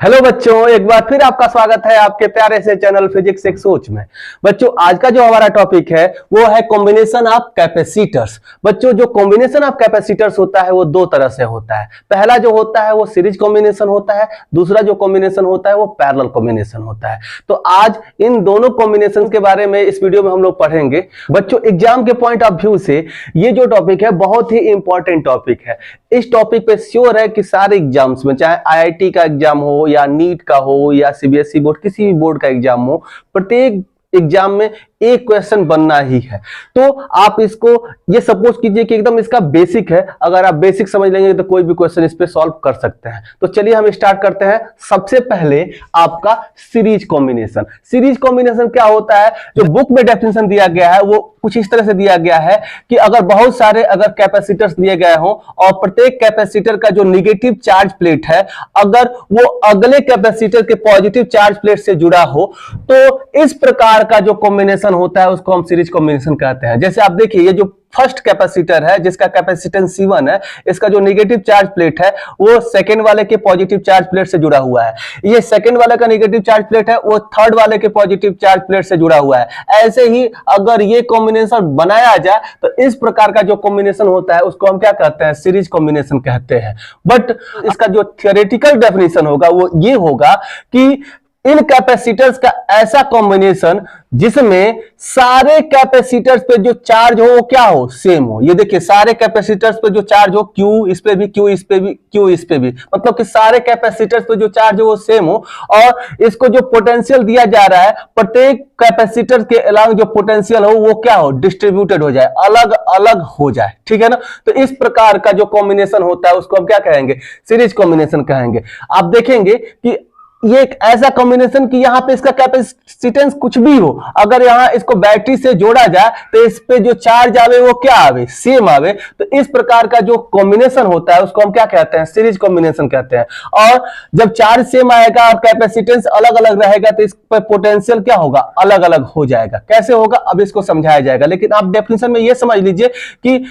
Hello बच्चों, एक बार फिर आपका स्वागत है आपके प्यारे से चैनल फिजिक्स एक सोच में। बच्चों, आज का जो हमारा टॉपिक है वो है कॉम्बिनेशन ऑफ कैपेसिटर्स। बच्चों, जो कॉम्बिनेशन ऑफ कैपेसिटर्स होता है वो दो तरह से होता है। पहला जो होता है वो सीरीज कॉम्बिनेशन होता है, दूसरा जो कॉम्बिनेशन होता है वो पैरेलल कॉम्बिनेशन होता है। तो आज इन दोनों कॉम्बिनेशन के बारे में इस वीडियो में हम लोग पढ़ेंगे। बच्चों, एग्जाम के पॉइंट ऑफ व्यू से ये जो टॉपिक है बहुत ही इंपॉर्टेंट टॉपिक है। इस टॉपिक पे श्योर है कि सारे एग्जाम्स में, चाहे आईआईटी का एग्जाम हो या नीट का हो या सीबीएसई बोर्ड, किसी भी बोर्ड का एग्जाम हो, प्रत्येक एग्जाम में एक क्वेश्चन बनना ही है। तो आप इसको ये सपोज कीजिए कि एकदम इसका बेसिक है। अगर आप बेसिक समझ लेंगे तो कोई भी क्वेश्चन इस पे सॉल्व कर सकते हैं। तो चलिए हम स्टार्ट करते हैं। सबसे पहले आपका सीरीज कॉम्बिनेशन। सीरीज कॉम्बिनेशन क्या होता है? जो बुक में डेफिनेशन दिया गया है वो कुछ इस तरह से दिया गया है कि अगर बहुत सारे कैपेसिटर्स दिए गए हों और प्रत्येक कैपेसिटर का जो निगेटिव चार्ज प्लेट है अगर वो अगले कैपेसिटर के पॉजिटिव चार्ज प्लेट से जुड़ा हो, तो इस प्रकार का जो कॉम्बिनेशन होता है उसको हम सीरीज कॉम्बिनेशन कहते हैं। जैसे आप देखिए, ये जो फर्स्ट कैपेसिटर है जिसका कैपेसिटेंस C1 है, इसका जो नेगेटिव चार्ज प्लेट है वो सेकंड वाले के पॉजिटिव चार्ज प्लेट से जुड़ा हुआ है। ये सेकंड वाले का नेगेटिव चार्ज प्लेट है वो थर्ड वाले के पॉजिटिव चार्ज प्लेट से जुड़ा हुआ है। ऐसे ही अगर ये कॉम्बिनेशन बनाया जाए तो इस प्रकार का जो कॉम्बिनेशन होता है उसको हम क्या कहते हैं? सीरीज कॉम्बिनेशन कहते हैं। बट इसका जो थियोरेटिकल डेफिनेशन होगा वो ये होगा कि इन कैपेसिटर्स का ऐसा कॉम्बिनेशन जिसमें सारे कैपेसिटर्स पे जो चार्ज हो वो क्या हो? सेम हो। ये देखिए, सारे कैपेसिटर्स पे जो चार्ज हो, Q इस पे भी, Q इस पे भी, Q इस पे भी, मतलब कि सारे कैपेसिटर्स पे जो चार्ज हो वो सेम हो। और इसको जो पोटेंशियल दिया जा रहा है, प्रत्येक कैपेसिटर के अलावा जो पोटेंशियल हो वो क्या हो? डिस्ट्रीब्यूटेड हो जाए, अलग अलग हो जाए। ठीक है ना? तो इस प्रकार का जो कॉम्बिनेशन होता है उसको हम क्या कहेंगे? सीरीज कॉम्बिनेशन कहेंगे। आप देखेंगे कि ये एक ऐसा कॉम्बिनेशन कि यहां पे इसका कैपेसिटेंस कुछ भी हो, अगर यहां इसको बैटरी से जोड़ा जाए तो इस पे जो चार्ज आवे वो क्या आवे? सेम आवे। तो इस प्रकार का जो कॉम्बिनेशन होता है उसको हम क्या कहते हैं? सीरीज कॉम्बिनेशन कहते हैं। और जब चार्ज सेम आएगा और कैपेसिटेंस अलग अलग रहेगा तो इस पर पोटेंशियल क्या होगा? अलग अलग हो जाएगा। कैसे होगा अब इसको समझाया जाएगा, लेकिन आप डेफिनेशन में ये समझ लीजिए कि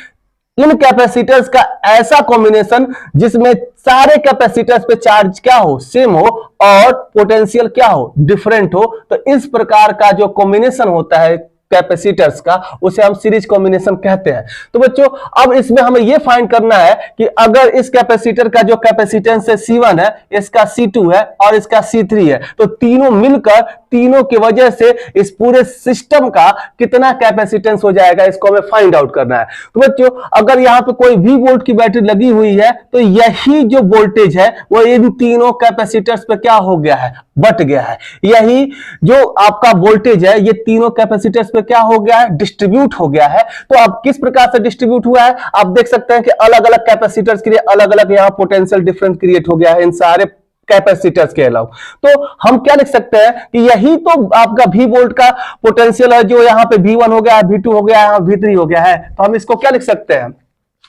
इन कैपेसिटर्स का ऐसा कॉम्बिनेशन जिसमें सारे कैपेसिटर्स पे चार्ज क्या हो? सेम हो और पोटेंशियल क्या हो? डिफरेंट हो। तो इस प्रकार का जो कॉम्बिनेशन होता है कैपेसिटर्स का उसे हम सीरीज कॉम्बिनेशन कहते हैं। तो बच्चों, अब इसमें हमें यह फाइंड करना है कि अगर इस कैपेसिटर का जो कैपेसिटेंस है C1 है, इसका C2 है और इसका C3 है, तो तीनों मिलकर, तीनों की वजह से इस पूरे सिस्टम का कितना कैपेसिटेंस हो जाएगा, इसको हमें फाइंड आउट करना है। तो बच्चों, अगर यहां पे कोई V वोल्ट की बैटरी लगी हुई है तो यही जो वोल्टेज है वो इन तीनों कैपेसिटर्स पे क्या हो गया है? बट गया है। यही जो आपका वोल्टेज है ये तीनों कैपेसिटर्स पे क्या हो गया है? डिस्ट्रीब्यूट हो गया है। तो अब किस प्रकार से डिस्ट्रीब्यूट हुआ है आप देख सकते हैं कि अलग अलग कैपेसिटर्स के लिए अलग अलग यहां पोटेंशियल डिफरेंस क्रिएट हो गया है इन सारे कैपेसिटर्स के अलावा। तो हम क्या लिख सकते हैं कि यही तो आपका V वोल्ट का पोटेंशियल है जो यहाँ पे V1 हो गया, V2 हो गया, यहाँ V3 हो गया है। तो हम इसको क्या लिख सकते हैं?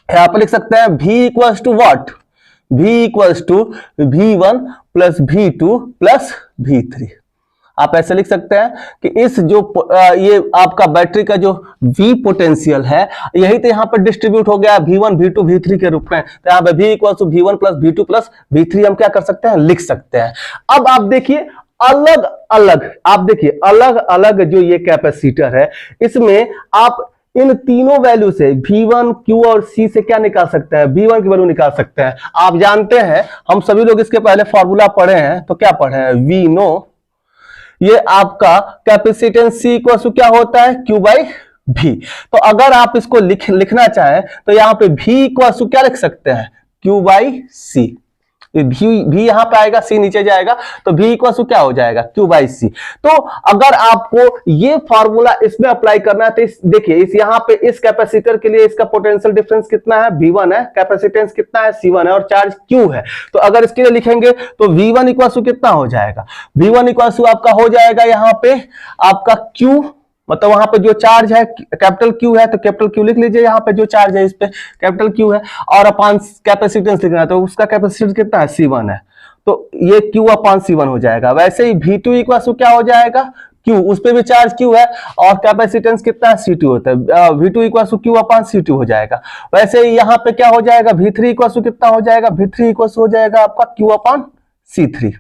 यहां पर लिख सकते हैं V equals to what? V equals to V1 plus V2 plus V3। आप ऐसे लिख सकते हैं कि इस जो ये आपका बैटरी का जो V पोटेंशियल है यही तो यहाँ पर डिस्ट्रीब्यूट हो गया V1 V2 V3 के रूप में। तो यहाँ पे V equals to V1 plus V2 plus V3 हम क्या कर सकते हैं? लिख सकते हैं। अब आप देखिए, अलग अलग, आप देखिए अलग अलग जो ये कैपेसिटर है इसमें आप इन तीनों वैल्यू से V1, Q और C से क्या निकाल सकते हैं? V1 की वैल्यू निकाल सकते हैं। आप जानते हैं, हम सभी लोग इसके पहले फॉर्मूला पढ़े हैं। तो क्या पढ़े हैं? V नो, ये आपका कैपेसिटेंस C इक्वल टू क्या होता है? Q by V। तो अगर आप इसको लिखना चाहें तो यहां पे V इक्वल टू क्या लिख सकते हैं? Q by C। V यहां पे आएगा, C नीचे जाएगा, तो V इक्वल टू क्या हो जाएगा? Q by C। तो अगर आपको ये फॉर्मूला इसमें अप्लाई करना है तो देखिए, इस यहां पे इस कैपेसिटर के लिए इसका पोटेंशियल डिफरेंस कितना है? V1 है, कैपेसिटेंस कितना है? C1 है और चार्ज Q है। तो अगर इसके लिए लिखेंगे तो V1 इक्वल टू कितना हो जाएगा? V1 इक्वल टू आपका हो जाएगा यहां पे आपका Q, मतलब वहां पे जो चार्ज है कैपिटल Q है तो कैपिटल Q लिख लीजिए, यहाँ पे जो चार्ज है इस पे कैपिटल Q है, और अपान कैपेसिटेंस लिखना है तो उसका कैपेसिटेंस कितना है? C1 है, तो ये Q अपान C1 हो जाएगा। वैसे ही V2 इक्वल टू क्या हो जाएगा? Q, उस पे भी चार्ज Q है और कैपेसिटेंस कितना है? C2 होता है। V2 equal to Q upon C2 हो जाएगा। वैसे ही यहाँ पे क्या हो जाएगा? V3 इक्वल टू कितना हो जाएगा? V3 इक्वल हो जाएगा आपका Q अपान C3।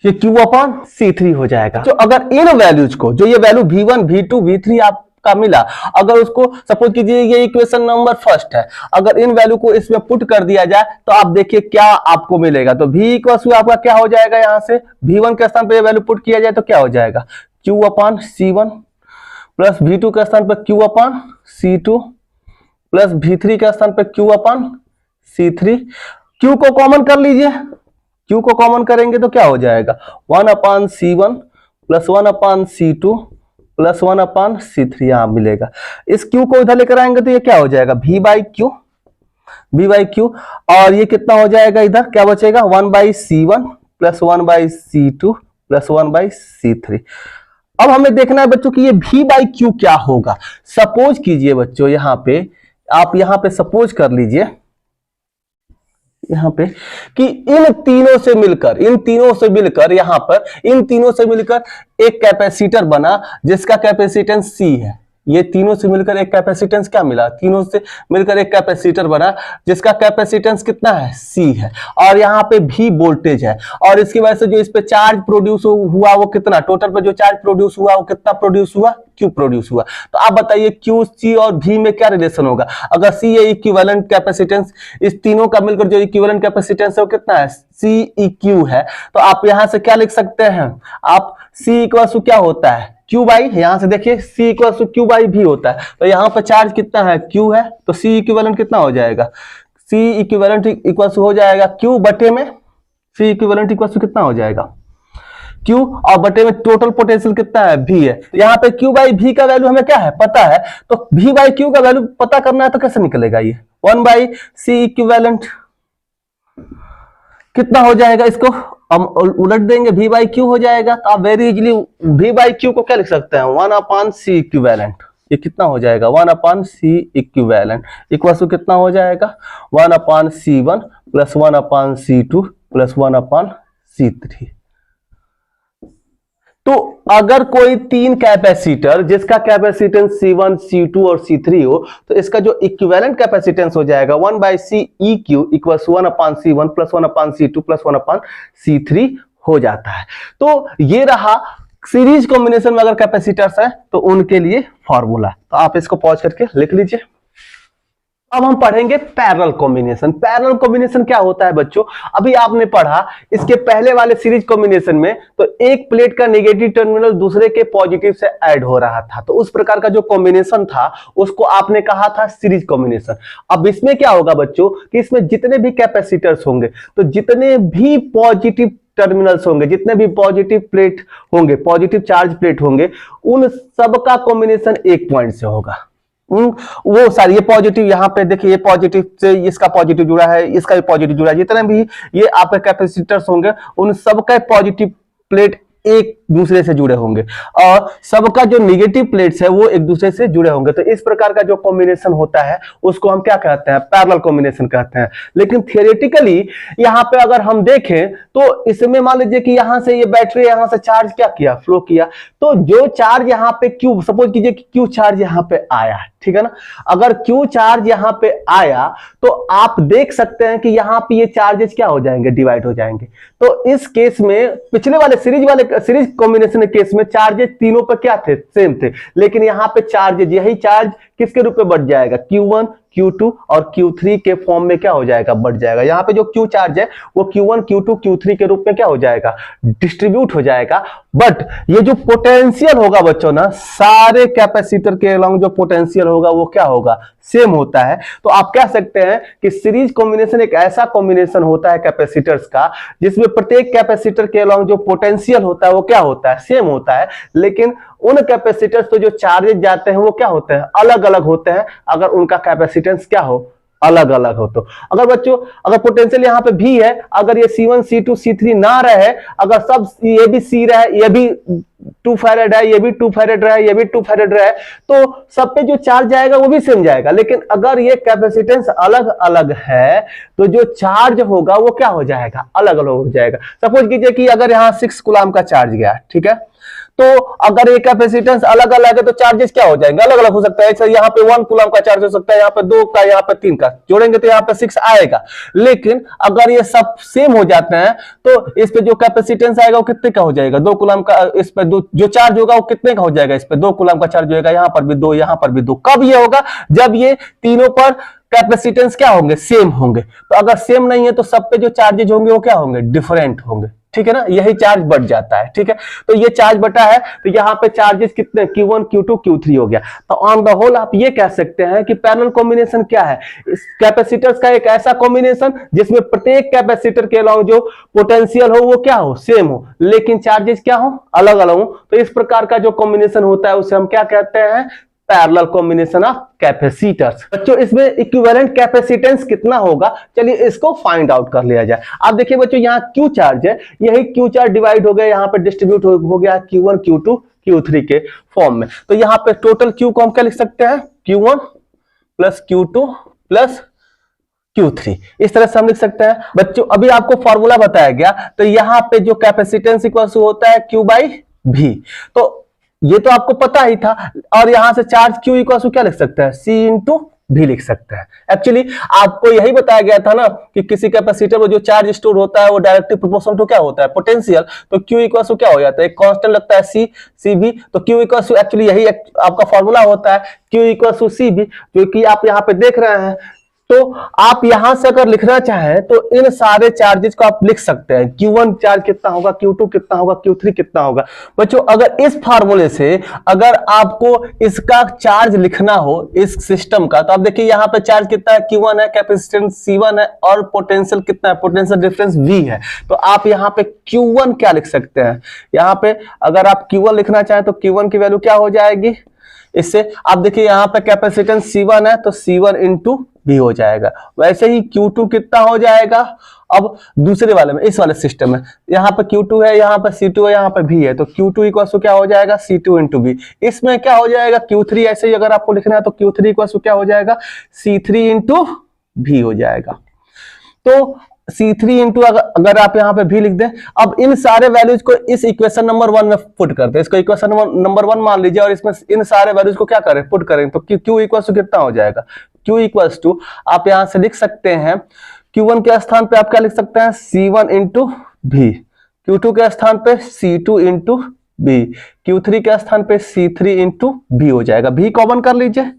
ये Q अपॉन C3 हो जाएगा। तो अगर इन वैल्यूज को, जो ये वैल्यू V1 V2 V3 आपका मिला, अगर उसको सपोज कीजिए ये इक्वेशन नंबर फर्स्ट है, अगर इन वैल्यू को इसमें पुट कर दिया जाए तो आप देखिए क्या आपको मिलेगा। तो V इक्वल आपका क्या हो जाएगा, यहां से V1 के स्थान पर ये वैल्यू पुट किया जाए तो क्या हो जाएगा, Q upon C1 plus V2 के स्थान पर Q upon C2 plus V3 के स्थान पर Q अपॉन C3। Q को कॉमन कर लीजिए, Q को कॉमन करेंगे तो क्या हो जाएगा, 1 upon C1 plus 1 upon C2 plus 1 upon C3 यहां मिलेगा। इस Q को इधर लेकर आएंगे तो ये क्या हो जाएगा, V बाई Q, और ये कितना हो जाएगा, इधर क्या बचेगा, 1 by C1 plus 1 by C2 plus 1 by C3। अब हमें देखना है बच्चों कि ये V बाई Q क्या होगा। सपोज कीजिए बच्चों, यहां पे आप यहां पे सपोज कर लीजिए यहां पे कि इन तीनों से मिलकर यहां पर इन तीनों से मिलकर एक कैपेसिटर बना जिसका कैपेसिटेंस C है। ये तीनों से मिलकर एक कैपेसिटेंस क्या मिला, तीनों से मिलकर एक कैपेसिटर बना जिसका कैपेसिटेंस कितना है, C है, और यहाँ पे V वोल्टेज है, और इसकी वजह से जो इस पे चार्ज प्रोड्यूस हुआ वो कितना, टोटल पे जो चार्ज प्रोड्यूस हुआ वो कितना प्रोड्यूस हुआ, Q प्रोड्यूस हुआ। तो आप बताइए Q, C और V में क्या रिलेशन होगा। अगर C ये इक्विवेलेंट कैपेसिटेंस, इस तीनों का मिलकर जो इक्विवेलेंट कैपेसिटेंस है वो कितना है, CEQ है। तो आप यहां से क्या लिख सकते हैं, आप C इक्वल टू क्या होता है, Q बाई, यहां से देखिए C equal to Q by V होता है। तो यहां पर चार्ज कितना है, Q है, तो C इक्विवेलेंट कितना हो जाएगा, C इक्विवेलेंट इक्वल टू हो जाएगा Q बटे में, C इक्विवेलेंट इक्वल टू कितना हो जाएगा, Q, और बटे में टोटल पोटेंशियल कितना है, V है। तो यहाँ पे Q बाई V का वैल्यू हमें क्या है, पता है, तो V बाई Q का वैल्यू पता करना है तो कैसे निकलेगा, ये 1 बाई C इक्विवेलेंट कितना हो जाएगा, इसको हम उलट देंगे, V बाई Q हो जाएगा। तो आप very easily V by Q को क्या लिख सकते हैं, 1 अपॉन C इक्विवेलेंट। ये कितना हो जाएगा, 1 upon C equivalent equal to कितना हो जाएगा, 1 upon C1 plus 1 upon C2 plus 1 upon C3। तो अगर कोई तीन कैपेसिटर जिसका कैपेसिटेंस C1, C2 और C3 हो, तो इसका जो इक्विवेलेंट कैपेसिटेंस हो जाएगा 1 by CEQ equals 1 upon C1 plus 1 upon C2 plus 1 upon C3 हो जाता है। तो ये रहा सीरीज कॉम्बिनेशन में अगर कैपेसिटर्स है तो उनके लिए फॉर्मूला। तो आप इसको पॉज करके लिख लीजिए। अब हम पढ़ेंगे पैरेलल कॉम्बिनेशन। पैरेलल कॉम्बिनेशन क्या होता है बच्चों, अभी आपने पढ़ा इसके पहले वाले सीरीज कॉम्बिनेशन में, तो एक प्लेट का नेगेटिव टर्मिनल दूसरे के पॉजिटिव से ऐड हो रहा था, तो उस प्रकार का जो कॉम्बिनेशन था उसको आपने कहा था सीरीज कॉम्बिनेशन। अब इसमें क्या होगा बच्चों कि इसमें जितने भी कैपेसिटर्स होंगे, तो जितने भी पॉजिटिव टर्मिनल्स होंगे, जितने भी पॉजिटिव प्लेट होंगे, पॉजिटिव चार्ज प्लेट होंगे, उन सबका कॉम्बिनेशन एक पॉइंट से होगा। वो सारी ये पॉजिटिव, यहाँ पे देखिए ये पॉजिटिव से इसका पॉजिटिव जुड़ा है, इसका भी पॉजिटिव जुड़ा है, जितने भी ये आपके कैपेसिटर्स होंगे उन सबका पॉजिटिव प्लेट एक दूसरे से जुड़े होंगे, और सबका जो नेगेटिव प्लेट्स है वो एक दूसरे से जुड़े होंगे। तो इस प्रकार का जो कॉम्बिनेशन होता है उसको हम क्या कहते हैं, पैरेलल कॉम्बिनेशन कहते हैं। लेकिन थियोरेटिकली यहाँ पे अगर हम देखें तो इसमें मान लीजिए कि यहाँ से ये बैटरी यहाँ से चार्ज क्या किया, फ्लो किया, तो जो चार्ज यहाँ पे Q, सपोज कीजिए कि Q चार्ज यहाँ पे आया है, ठीक है ना। अगर Q चार्ज यहाँ पे आया तो आप देख सकते हैं कि यहाँ पे ये चार्जेस क्या हो जाएंगे, डिवाइड हो जाएंगे। तो इस केस में पिछले वाले सीरीज कॉम्बिनेशन केस में चार्जेस तीनों पर क्या थे, सेम थे, लेकिन यहाँ पे चार्जेस, यही चार्ज किसके रूप में बढ़ जाएगा, Q1, Q2 और Q3 के फॉर्म में क्या हो जाएगा, बढ़ जाएगा। यहाँ पे जो Q चार्ज है वो Q1, Q2, Q3 के रूप में क्या हो जाएगा, डिस्ट्रीब्यूट हो जाएगा। बट ये जो पोटेंशियल होगा बच्चों ना, सारे कैपेसिटर के अलोंग जो पोटेंशियल होगा वो क्या होगा, सेम होता है। तो आप कह सकते हैं कि सीरीज कॉम्बिनेशन एक ऐसा कॉम्बिनेशन होता है कैपेसिटर्स का जिसमें प्रत्येक कैपेसिटर के अलोंग जो पोटेंशियल होता है वो क्या होता है, सेम होता है, लेकिन उन कैपेसिटर्स तो जो चार्जेस जाते हैं वो क्या होते हैं, अलग अलग होते हैं, अगर उनका कैपेसिटेंस क्या हो, अलग अलग हो। तो अगर बच्चों अगर पोटेंशियल यहाँ पे भी है, अगर ये C1, C2, C3 ना रहे, अगर सब ये भी C रहे, ये भी 2 फैरेड है, ये भी 2 फैरेड है, ये भी 2 फैरेड है, तो सब पे जो चार्ज जाएगा वो भी सेम जाएगा। लेकिन अगर ये कैपेसिटेंस अलग अलग है तो जो चार्ज होगा वो क्या हो जाएगा, अलग अलग हो जाएगा। सपोज कीजिए कि अगर यहाँ 6 कूलम का चार्ज गया, ठीक है, तो अगर ये कैपेसिटेंस अलग अलग है तो चार्जेस क्या हो जाएंगे, अलग अलग हो सकता है। यहाँ पे 1 कूलम का चार्ज हो सकता है, यहाँ पे 2 का, यहाँ पे 3 का, जोड़ेंगे तो यहाँ पे 6 आएगा। लेकिन अगर ये सब सेम हो जाते हैं तो इस पे जो कैपेसिटेंस आएगा वो कितने का हो जाएगा, 2 कूलम का। इस पे जो चार्ज होगा वो कितने का हो जाएगा, इस पे 2 कूलम का चार्ज होगा, यहाँ पर भी 2, यहाँ पर भी 2। कब ये होगा, जब ये तीनों पर कैपेसिटेंस क्या होंगे, सेम होंगे। तो अगर सेम नहीं है तो सब पे जो चार्जेज होंगे वो क्या होंगे, डिफरेंट होंगे, ठीक है ना, यही चार्ज बढ़ जाता है, ठीक है। तो ये चार्ज बटा है, तो यहाँ पे चार्जेस कितने, Q1 Q2 Q3 हो गया। तो ऑन द होल आप ये कह सकते हैं कि पैरेलल कॉम्बिनेशन क्या है, इस कैपेसिटर्स का एक ऐसा कॉम्बिनेशन जिसमें प्रत्येक कैपेसिटर के अलावा जो पोटेंशियल हो वो क्या हो, सेम हो, लेकिन चार्जेस क्या हो, अलग अलग हो। तो इस प्रकार का जो कॉम्बिनेशन होता है उसे हम क्या कहते हैं, पैरेलल कॉम्बिनेशन ऑफ कैपेसिटर्स। बच्चों इसमें इक्विवेलेंट कैपेसिटेंस कितना होगा, चलिए इसको फाइंड आउट कर लिया जाए। आप देखिए बच्चों यहाँ Q चार्ज है, यही Q चार्ज डिवाइड हो गया, यहाँ पे डिस्ट्रीब्यूट हो गया Q1 Q2 Q3 के फॉर्म में। तो यहाँ पे टोटल Q को हम क्या लिख सकते हैं, Q1 plus Q2 plus Q3, इस तरह से हम लिख सकते हैं। बच्चों अभी आपको फॉर्मूला बताया गया, तो यहाँ पे जो कैपेसिटेंस इक्वल होता है Q बाई V, तो ये तो आपको पता ही था। और यहां से चार्ज Q इक्वल क्या लिख सकते हैं, C इंटू भी लिख सकते हैं। एक्चुअली आपको यही बताया गया था ना कि किसी कैपेसिटर में जो चार्ज स्टोर होता है वो डायरेक्टली प्रोपोर्शनल टू क्या होता है, पोटेंशियल। तो Q इक्वल क्या हो जाता है, एक कांस्टेंट लगता है C भी, तो Q इक्वल एक्चुअली यही आपका फॉर्मूला होता है, Q इक्वल C भी, जो कि आप यहाँ पे देख रहे हैं। तो आप यहां से अगर लिखना चाहें तो इन सारे चार्जेस को आप लिख सकते हैं, Q1 चार्ज कितना होगा, Q2 कितना होगा, Q3 कितना होगा। बच्चों अगर इस फार्मूले से अगर आपको इसका चार्ज लिखना हो इस सिस्टम का, तो आप देखिए यहाँ पे चार्ज कितना है, Q1 है, कैपेसिटेंस C1 है, और पोटेंशियल कितना है, पोटेंशियल डिफरेंस V है। तो आप यहाँ पे Q1 क्या लिख सकते हैं, यहाँ पे अगर आप Q1 लिखना चाहें तो Q1 की वैल्यू क्या हो जाएगी, इससे आप देखिए यहाँ पे कैपेसिटेंस C1 है तो C1 इंटू भी हो जाएगा। वैसे ही Q2 कितना हो जाएगा, अब दूसरे वाले में, इस वाले सिस्टम में यहाँ पे Q2 है, यहाँ पे C2 है, यहाँ पे V है, तो Q2 इक्वल क्या हो जाएगा, C2 इंटू V। इसमें क्या हो जाएगा Q3, ऐसे ही अगर आपको लिखना है तो Q3 इक्वल क्या हो जाएगा, C3 इंटू V हो जाएगा। तो C3 इंटू अगर आप यहाँ पे भी लिख दें, अब इन सारे वैल्यूज को इस इक्वेशन नंबर 1 में पुट करते हैं, इसको इक्वेशन नंबर 1 मान लीजिए, और इसमें इन सारे वैल्यूज को क्या करें, पुट करें, तो Q इक्वल कितना हो जाएगा, Q इक्वल टू आप यहां से लिख सकते हैं, Q1 के स्थान पे आप क्या लिख सकते हैं, C1 इंटू भी, Q2 के स्थान पे C2 इंटू बी, Q3 के स्थान पे C3 इंटू बी हो जाएगा। भी कॉमन कर लीजिए,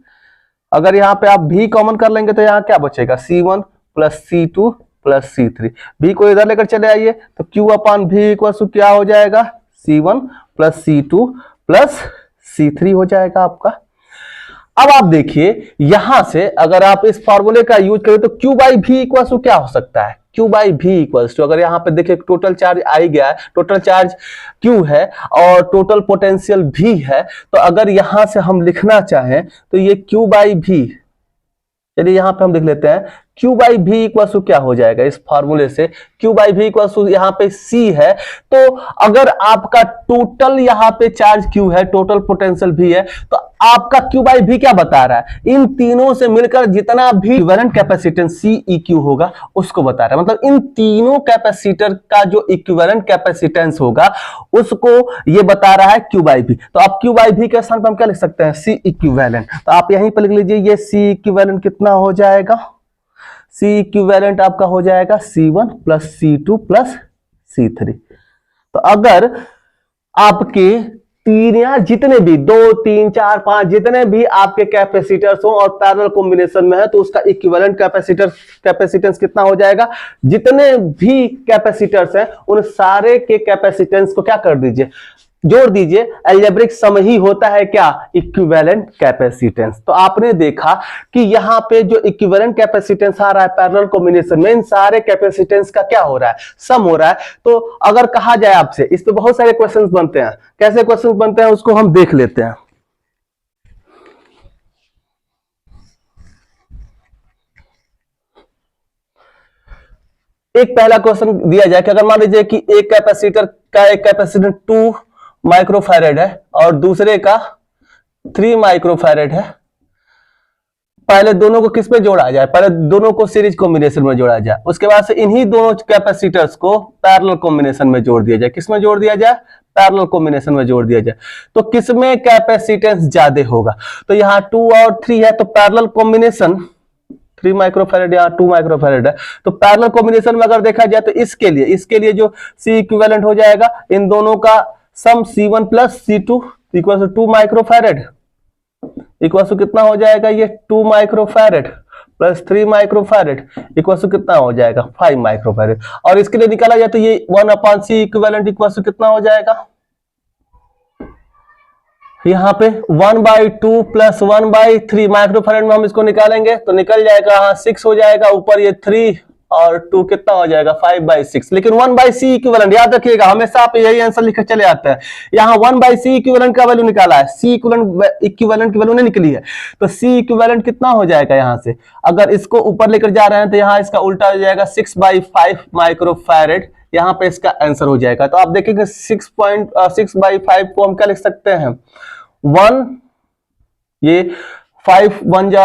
अगर यहाँ पे आप भी कॉमन कर लेंगे तो यहाँ क्या बचेगा, C1 plus C2 plus C3, भी को इधर लेकर चले आइए, तो Q अपॉन भी इक्वल क्या हो जाएगा, C1 plus C2 plus C3 हो जाएगा आपका। अब आप देखिए यहां से अगर आप इस फॉर्मूले का यूज करें तो Q बाई भी इक्वल क्या हो सकता है, Q बाई भी इक्वल्स टू, अगर यहाँ पे देखिए टोटल चार्ज आ ही गया है, टोटल चार्ज Q है और टोटल पोटेंशियल भी है, तो अगर यहां से हम लिखना चाहें तो ये Q बाई भी, चलिए यहां पे हम लिख लेते हैं Q बाई भी इक्वल क्या हो जाएगा, इस फॉर्मूले से Q बाई भी इक्वल यहाँ पे C है, तो अगर आपका टोटल यहाँ पे चार्ज Q है, टोटल पोटेंशियल भी है, तो आपका Q बाई भी क्या बता रहा है, इन तीनों से मिलकर जितना भी इक्विवेलेंट कैपेसिटेंस CEQ होगा उसको बता रहा है। मतलब इन तीनों कैपेसिटर का जो इक्विवेलेंट कैपेसिटेंस होगा उसको ये बता रहा है Q बाई भी। तो आप Q बाई भी के स्थान पर हम क्या लिख सकते हैं, C इक्विवेलेंट। तो आप यहीं पर लिख लीजिए, ये C इक्विवेलेंट कितना हो जाएगा, C इक्विवेलेंट आपका हो जाएगा C1 plus C2 plus C3। तो अगर आपके तीन या जितने भी 2 3 4 5 जितने भी आपके कैपेसिटर्स हो और पैरेलल कॉम्बिनेशन में है, तो उसका इक्विवेलेंट कैपेसिटेंस कितना हो जाएगा, जितने भी कैपेसिटर्स हैं उन सारे के कैपेसिटेंस को क्या कर दीजिए, जोड़ दीजिए। अलजेब्रिक सम ही होता है क्या, इक्विवेलेंट कैपेसिटेंस। तो आपने देखा कि यहां पे जो इक्विवेलेंट कैपेसिटेंस आ रहा है पैरेलल कॉम्बिनेशन में, इन सारे कैपेसिटेंस का क्या हो रहा है, सम हो रहा है। तो अगर कहा जाए आपसे, इस पे बहुत सारे क्वेश्चंस बनते हैं, कैसे क्वेश्चंस बनते हैं उसको हम देख लेते हैं। एक पहला क्वेश्चन दिया जाए कि अगर मान लीजिए कि एक कैपेसिटर का एक कैपेसिटेंस 2 माइक्रोफैरेड है और दूसरे का 3 माइक्रोफैरेड है। पहले दोनों को किस में जोड़ा जाए, पहले दोनों को सीरीज कॉम्बिनेशन में जोड़ा जाए, उसके बाद से इन्हीं दोनों कैपेसिटर्स को पैरेलल कॉम्बिनेशन में जोड़ दिया जाए। किस में जोड़ दिया जाए, पैरेलल कॉम्बिनेशन में जोड़ दिया जाए। तो किसमें कैपेसिटेंस ज्यादा होगा, तो यहाँ 2 और 3 है, तो पैरेलल कॉम्बिनेशन 3 माइक्रोफैरेड, यहाँ 2 माइक्रोफैरेड है, तो पैरेलल कॉम्बिनेशन में अगर देखा जाए तो इसके लिए जो C इक्विवेलेंट हो जाएगा, इन दोनों का sum C1 plus C2 equal to 2 microfarad equal to कितना हो जाएगा, ये 2 microfarad plus 3 microfarad equal to कितना हो जाएगा, 5 माइक्रोफैरेड। और इसके लिए निकाला जाए तो ये 1/C इक्विवेलेंट इक्वल टू कितना हो जाएगा, यहाँ पे 1/2 प्लस 1/3 माइक्रोफैरेड में हम इसको निकालेंगे तो निकल जाएगा, हाँ 6 हो जाएगा, ऊपर ये 3 और 2 कितना हो जाएगा, 5/6। लेकिन 1/C इक्विवेलेंट याद रखिएगा, हमेशा आप यही आंसर लिखकर चले आते हैं। यहाँ 1/C इक्विवेलेंट का वैल्यू निकाला है, C इक्विवेलेंट की वैल्यू नहीं निकली है, तो C इक्विवेलेंट कितना हो जाएगा, यहाँ से अगर इसको ऊपर लेकर जा रहे हैं तो यहाँ इसका उल्टा हो जाएगा 6/5 माइक्रोफैरेड, यहाँ पे इसका आंसर हो जाएगा। तो आप देखेंगे 6/5 को हम क्या लिख सकते हैं, 1, ये 5 1 जा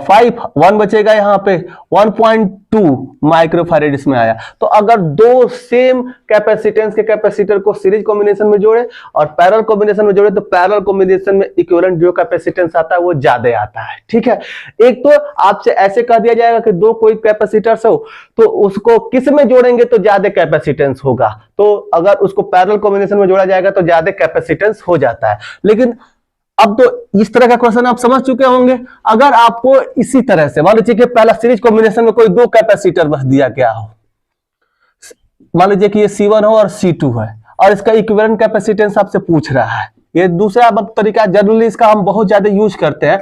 5, 1 बचेगा, यहाँ पे 1.2 माइक्रोफैरेड इसमें आया। तो अगर दो सेम कैपेसिटेंस के कैपेसिटर को सीरीज कॉम्बिनेशन में जोड़े और पैरेलल कॉम्बिनेशन में जोड़े तो पैरेलल कॉम्बिनेशन में इक्विवेलेंट जो कैपेसिटेंस आता है वो ज्यादा आता है। ठीक है, एक तो आपसे ऐसे कह दिया जाएगा कि दो कोई कैपेसिटर्स हो तो उसको किस में जोड़ेंगे तो ज्यादा कैपेसिटेंस होगा, तो अगर उसको पैरेलल कॉम्बिनेशन में जोड़ा जाएगा तो ज्यादा कैपेसिटेंस हो जाता है। लेकिन अब तो इस तरह का क्वेश्चन आप समझ चुके होंगे। अगर आपको इसी तरह से मान लीजिए कि पहला सीरीज कॉम्बिनेशन में कोई दो कैपेसिटर बस दिया गया हो, मान लीजिए कि ये C1 हो और C2 है और इसका इक्विवेलेंट कैपेसिटेंस आपसे पूछ रहा है, ये दूसरा तरीका जनरली इसका हम बहुत ज्यादा यूज करते हैं।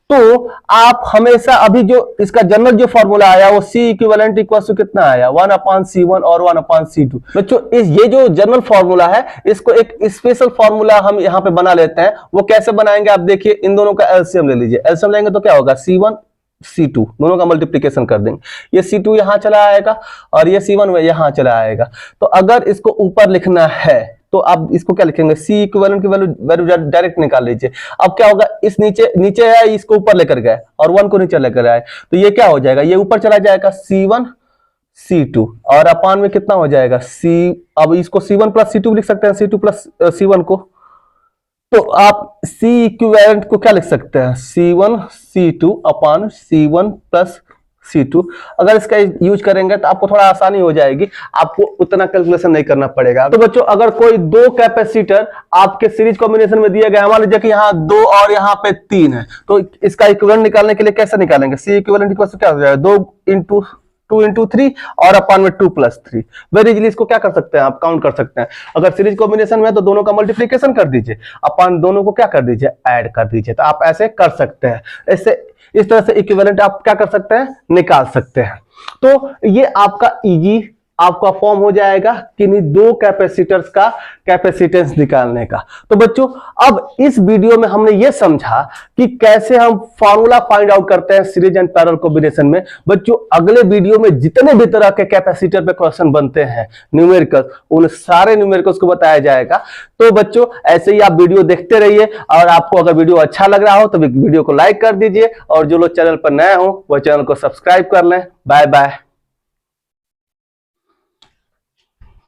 तो आप हमेशा अभी जो इसका जनरल जो फॉर्मूला आया वो C इक्विवेलेंट इक्वल टू कितना आया, 1/C1 और 1/C2। बच्चों ये जो जनरल फॉर्मूला है इसको एक स्पेशल फॉर्मूला हम यहाँ पे बना लेते हैं। वो कैसे बनाएंगे आप देखिए, इन दोनों का एलसीएम ले लीजिए, एलसीएम लेंगे तो क्या होगा, C1 C2 दोनों का मल्टीप्लीकेशन कर देंगे, ये C2 यहां चला आएगा और ये C1 में यहां चला आएगा। तो अगर इसको ऊपर लिखना है तो आप इसको क्या लिखेंगे, C इक्विवेलेंट की वैल्यू डायरेक्ट निकाल लीजिए। अब क्या होगा, इस नीचे है, इसको ऊपर लेकर गए और 1 को नीचे लेकर आए तो ये क्या हो जाएगा, ये ऊपर चला जाएगा C1 C2 और अपान में कितना हो जाएगा C, अब इसको C1 प्लस C2 लिख सकते हैं, C2 प्लस C1 को, तो आप C इक्विवेलेंट को क्या लिख सकते हैं, C1 C2 अपान C1 प्लस C2। अगर इसका यूज करेंगे तो आपको थोड़ा आसानी हो जाएगी, आपको उतना कैलकुलेशन नहीं करना पड़ेगा। तो बच्चों अगर कोई दो कैपेसिटर आपके सीरीज कॉम्बिनेशन में दिया गया, मान लीजिए कि यहाँ 2 और यहाँ पे 3 है, तो इसका इक्विवेलेंट निकालने के लिए कैसे निकालेंगे, C इक्विवेलेंट इक्वल टू क्या हो जाएगा, 2 इंटू 3 और अपान में 2 प्लस 3। वेरी इजीली इसको क्या कर सकते हैं, आप काउंट कर सकते हैं। अगर सीरीज कॉम्बिनेशन में है तो दोनों का मल्टीप्लीकेशन कर दीजिए, अपान दोनों को क्या कर दीजिए, ऐड कर दीजिए। तो आप ऐसे कर सकते हैं, ऐसे इस तरह से इक्विवेलेंट आप क्या कर सकते हैं, निकाल सकते हैं। तो ये आपका इजी आपका फॉर्म हो जाएगा किन्हीं दो कैपेसिटर्स का कैपेसिटेंस निकालने का। तो बच्चों अब इस वीडियो में हमने ये समझा कि कैसे हम फार्मूला फाइंड आउट करते हैं सीरीज एंड पैरेलल कॉम्बिनेशन में। बच्चों अगले वीडियो में जितने भी तरह के कैपेसिटर पे क्वेश्चन बनते हैं न्यूमेरिकल, उन सारे न्यूमेरिकल्स को बताया जाएगा। तो बच्चों ऐसे ही आप वीडियो देखते रहिए और आपको अगर वीडियो अच्छा लग रहा हो तो वीडियो को लाइक कर दीजिए और जो लोग चैनल पर नए हो वो चैनल को सब्सक्राइब कर लें। Bye bye.